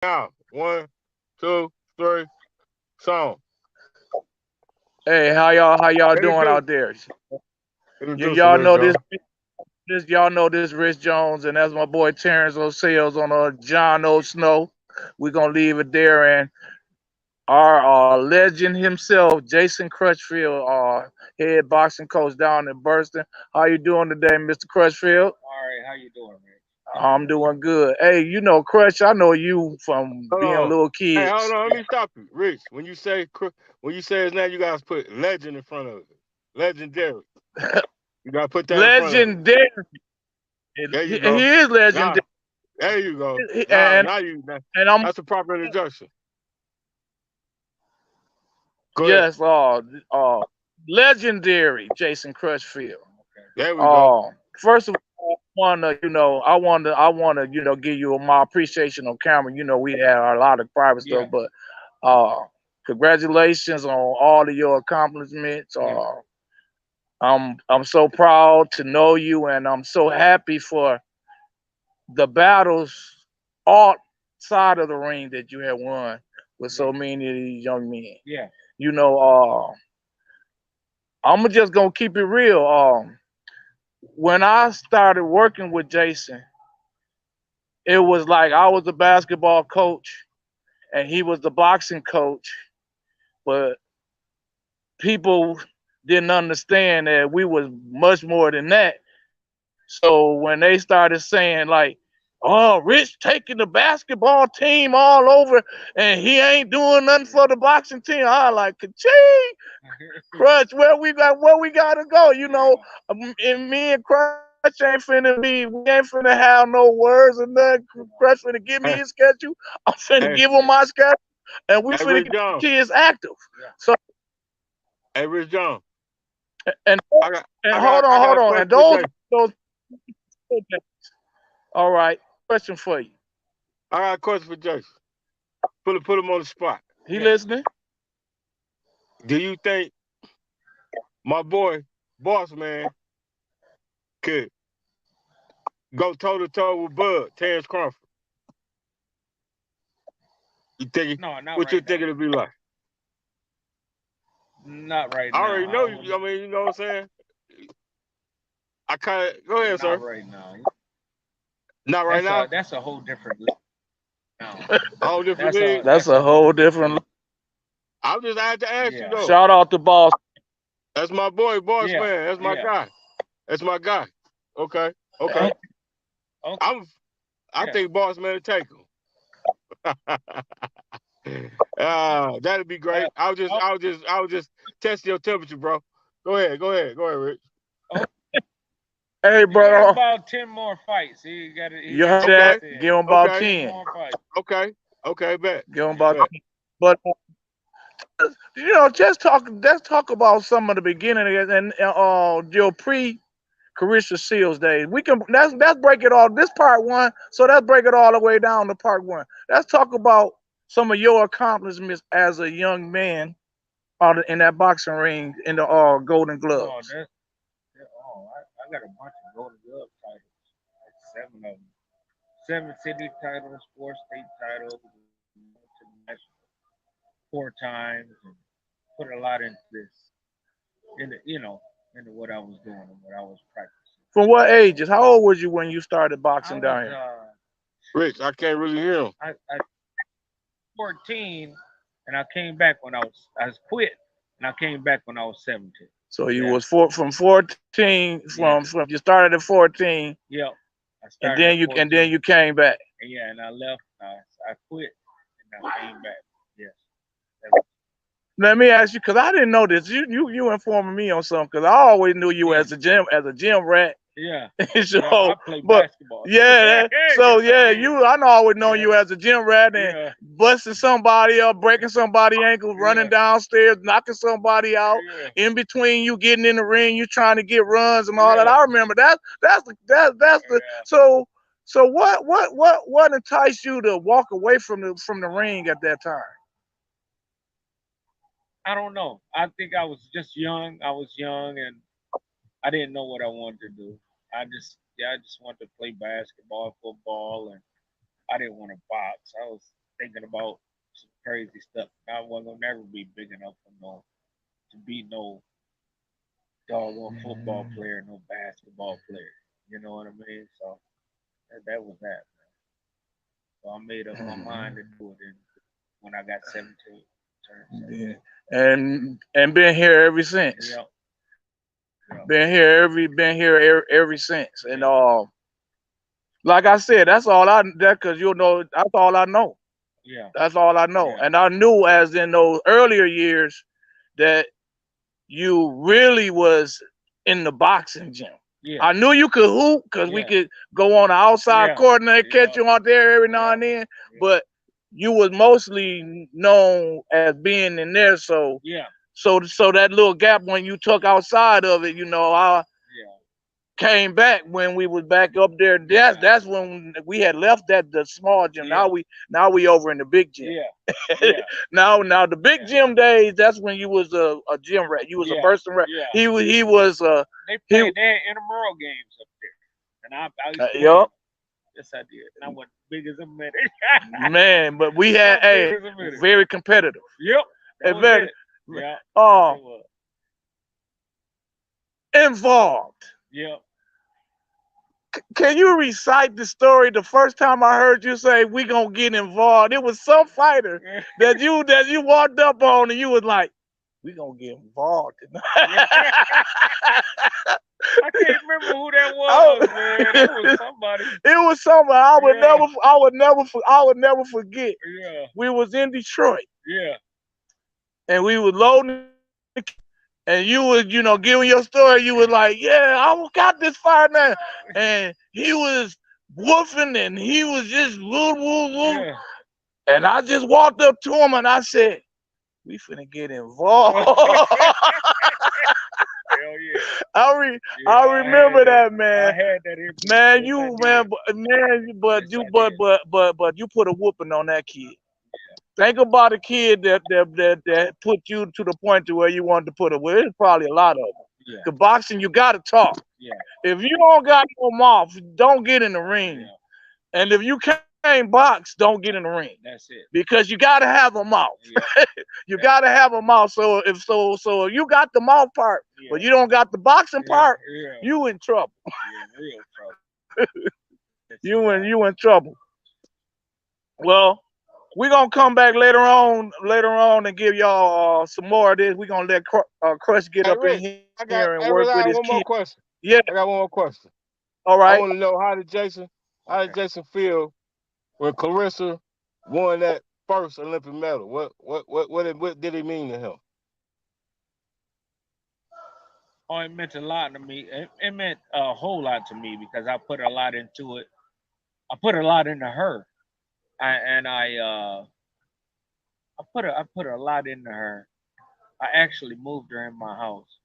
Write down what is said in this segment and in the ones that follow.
Now, one, two, three, song. Hey, how y'all doing Introduce, out there? introduce Y'all Rich know John. y'all know this Rich Jones, and that's my boy Terrence O'Sales on John O. Snow. We're gonna leave it there, and our legend himself, Jason Crutchfield, head boxing coach down in Berston. How you doing today, Mr. Crutchfield? All right, how you doing, Rick? I'm doing good. Hey, Crutch, I know you from Hold being on. little Hey, hold kids. on. Let me stop you. Rich, when you say his name, you guys put legend in front of it. Legendary. You gotta put that in front of it. Legendary. There He you go. is legendary, Now, there you go. and Now, and I'm that's a proper introduction. Go ahead. yes, legendary Jason Crutchfield. Okay. There we go. First of all, I wanna give you my appreciation on camera. We had a lot of private stuff, Yeah, but uh, congratulations on all of your accomplishments. yeah, I'm so proud to know you, and I'm so happy for the battles outside of the ring that you have won with yeah, so many of these young men. yeah. You know, I'm just gonna keep it real. When I started working with Jason, it was like I was the basketball coach and he was the boxing coach, but people didn't understand that we was much more than that. So when they started saying like, "Oh, Rich taking the basketball team all over, and he ain't doing nothing for the boxing team," I like, "Ka-ching! Crutch, where we gotta go?" Yeah, And me and Crutch ain't finna we ain't finna have no words or nothing. Crutch finna give me his Hey, schedule. I'm finna give hey, him my schedule, and we hey, finna get Rich the John. kids active. yeah. So Hey, Rich John. and I got, and I got, I got hold a on, and question for those Jay. those. All right, question for you. I got a question for Jason. Put him on the spot. He Yeah. listening? Do you think my boy, boss man, could go toe to toe with Bud, Terrence Crawford? You think No, not what you right think now. it'll be like? Not right I now. already know I you. wouldn't. I mean, you know what I'm saying? I kind of go ahead, Not sir. right now. Not right now. That's a whole different league now. A whole different That's league. a That's that's a a whole whole different different. league. I just had to ask you Yeah, though. Shout out to boss. That's my boy, boss yeah, man. That's my yeah. guy. That's my guy. Okay, okay. Okay. I'm. I Yeah. think boss man will take him. That'd be Uh, great. oh, I was just testing your temperature, bro. Go ahead, Rich. oh, Hey, he got bro, about 10 more fights. He you got heard a Okay, chance that? to Give him about okay, 10 10. more fights. okay, okay. Bet, Give him Yeah. about bet. 10. But let's talk about some of the beginning and your pre Carisha Seals days. We can let's break it all. This part one, so let's break it all the way down to part one. Let's talk about some of your accomplishments as a young man out in that boxing ring in the Golden Oh, Gloves. I got a bunch of Golden Glove titles. Like 7 of them. 7 city titles, 4 state titles, went to the national 4 times, and put a lot into this, into what I was doing and what I was practicing. From what ages? How old was you when you started I boxing was down here? Rich, I can't really hear him. I 14, and I quit, and I came back when I was 17. So you Yeah, was from 14 yeah, from you started at 14 yep. I and started at then 14, you came back. and yeah, and I left. I quit, and I came back. Yes, that Let me ask you, cause I didn't know this. You informing me on something, cause I always knew you yeah, as a gym rat. yeah, yeah. I So, play but basketball too. yeah, so Yes, I yeah, did. I know always known Yeah, you as a gym rat and yeah, busting somebody up, breaking somebody ankles, running yeah, downstairs, knocking somebody out. yeah, In between you getting in the ring, you trying to get runs and all that. yeah, I remember that. That's the yeah. so what enticed you to walk away from the ring at that time? I don't know. I think I was just young. I was young, and I didn't know what I wanted to do. I just wanted to play basketball, football, and I didn't want to box. thinking about some crazy stuff. I wasn't gonna never be big enough for no to be no doggone football player, no basketball player. You know what I mean? So that was that. So I made up my mind to do it when I got 17, turned Yeah. 17. And been here ever since. Yep, yep, Been here ever since. And yep, like I said, that's all I that because that's all I know. yeah, That's all I know. yeah, And I knew as in those earlier years that you really was in the boxing gym. yeah, I knew you could hoop because we yeah, could go on the outside yeah, court and they catch yeah, you out there every now yeah, and then. yeah, But you was mostly known as being in there. yeah, So that little gap when you took outside of it, I yeah, came back when we was back up there. That's exactly. when we had left that the small gym. Yeah, Now we over in the big gym. yeah, yeah, Now the big yeah, gym days. That's when you was a gym rat. You was a yeah, Berston rat. yeah. He was he They had intramural games up there, and I used to win yup, them. Yes, I did. And I wasn't big as a minute. man. But we had Not big as a minute. very competitive. Yep, that A was very it. Yeah, yes, uh it was. involved. Yep. Can you recite the story the first time I heard you say we gonna get involved? It was some fighter that you walked up on and you was like, we gonna get involved tonight. I can't remember who that Oh, was, man. That was somebody. it was something Yeah, I would never forget. yeah, We was in Detroit yeah. and we was loading and you was, giving your story, you was like, yeah, I got this fire now. And he was woofing and he was just woo, woo, woo. Yeah. And I just walked up to him and I said, we finna get involved. Hell yeah. I re- Yeah, I remember that, I man. had that in me. Man, Yes, I you did. man, man, but Yes, you I but did. but you put a whooping on that kid. Think about a kid that put you to the point to where you wanted to put it. Well, it's probably a lot of them. Yeah, The boxing, you got to talk. yeah, If you don't got no mouth, don't get in the ring. yeah. And if you can't box, don't get in the ring That's it. because you got to have a mouth. Yeah, You got to have a mouth. So if you got the mouth part, but yeah, you don't got the boxing yeah, part, yeah. you in trouble. Yeah, real trouble. Yes, you You in are. you in trouble. Well, we're gonna come back later on and give y'all some more of this. We're gonna let Crush get Hey up in Rich, here and work with his I got kid. one more question. Yeah, I got one more question. all I right. want to know how did Okay. Jason feel when Clarissa won that first Olympic medal? What did it mean to him? Oh, it meant a lot to me. It meant a whole lot to me because I put a lot into it. I put a lot into her. I put a lot into her. I actually moved her in my house,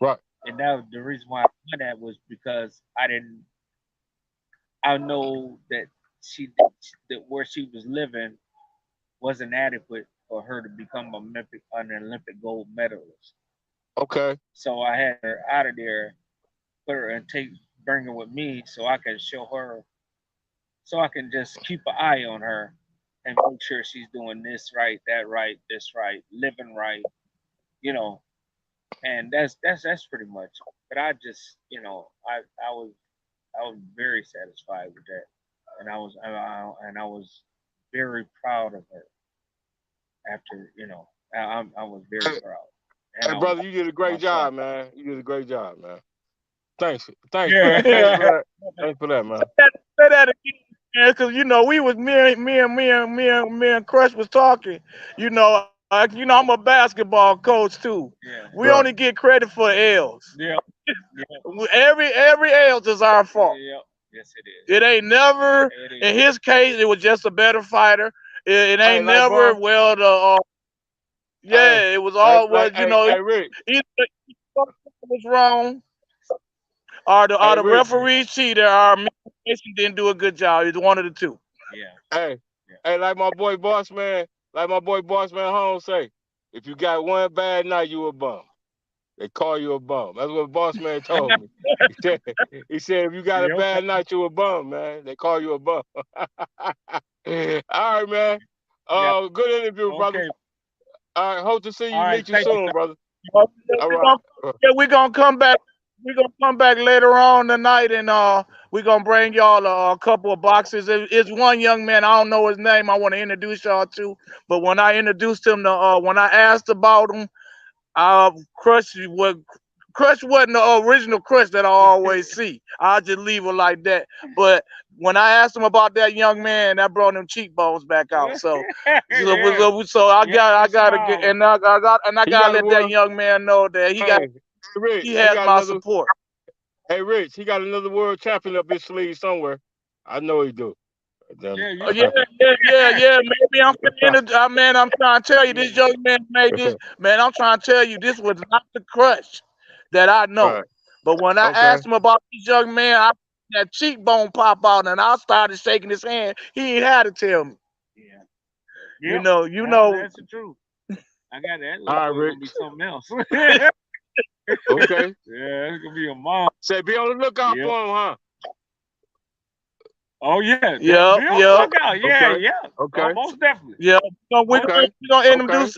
Right. and that was the reason why I did that was because I didn't. I know that she that where she was living wasn't adequate for her to become an Olympic gold medalist. Okay. So I had her out of there, put her and bring her with me so I can show her, so I can just keep an eye on her and make sure she's doing this right, that right, this right, living right, you know. And that's pretty much. But I just, I was very satisfied with that, and I was very proud of her after, I was very Hey, proud, and hey, I was brother, you did a great myself. job, man. You did a great job, man. Thanks for Yeah. that. Thanks for that. Thanks for that, man. Say that again, man, because we was me and Crush was talking. I'm a basketball coach too. Yeah. We only Right. get credit for L's. Yeah. Yeah. Every L's is our fault. Yeah. Yes, it is. It ain't never. It In is. his case, it was just a better fighter. It Hey, ain't like never. boss. Well, Hey, yeah, it was all was. hey, Rick. Either was wrong, or the Hey, or the Rick. referee cheated, or Mason didn't do a good job. It's one of the two. Yeah. Hey, Yeah. hey, like my boy boss man Holmes say, if you got one bad night, you a bum. They call you a bum. That's what boss man told me. He said if you got a Yeah, bad night, you a bum, man. They call you a bum. All right, man. yeah. Good interview, brother. Okay. All right, hope to see All you, right. meet you Thank you, soon, sir. brother. All We right. gonna, yeah, we gonna come back. We gonna come back later on tonight, and we gonna bring y'all a couple of boxes. It's one young man. I don't know his name. I want to introduce y'all to. But when I introduced him to, when I asked about him, Crush wasn't the original Crush that I always see. I'll just leave it like that. But when I asked him about that young man, that brought them cheekbones back out. So, Yeah. I Yeah. gotta get, Smile. and I He gotta got a let that word. young man know that Hey, he Rich, he has got my another. support. Hey, Rich, he got another world champion up his sleeve somewhere. I know he do. Damn Yeah. You. Oh, yeah, yeah. Maybe man, I'm trying to tell you, this Yeah. young man made this. Man, I'm trying to tell you, this was not the Crush that I know. Right. But when I Okay. asked him about this young man, I that cheekbone pop out, and I started shaking his hand. He ain't had to tell me. Yeah. You Yep. know, That's the truth. I got that All little right, boy Rich. gonna be something else. Yeah. Okay. It's gonna be a mom. Say, be on the lookout Yep. for him, huh? Oh yeah. yeah, Be on the yeah, lookout. Yeah. Okay. Yeah. Oh, Okay. most definitely. yeah. So Okay. Okay. we're gonna introduce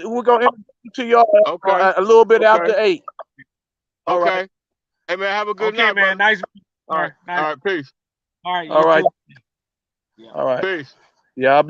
to y'all Okay. a little bit Okay. after 8. All right, Okay. Hey, man, have a good Okay, night, man. brother. Nice. All right. Nice. All right. Peace. All right. all You right, too. Yeah. all right. Peace. Yeah, I'll be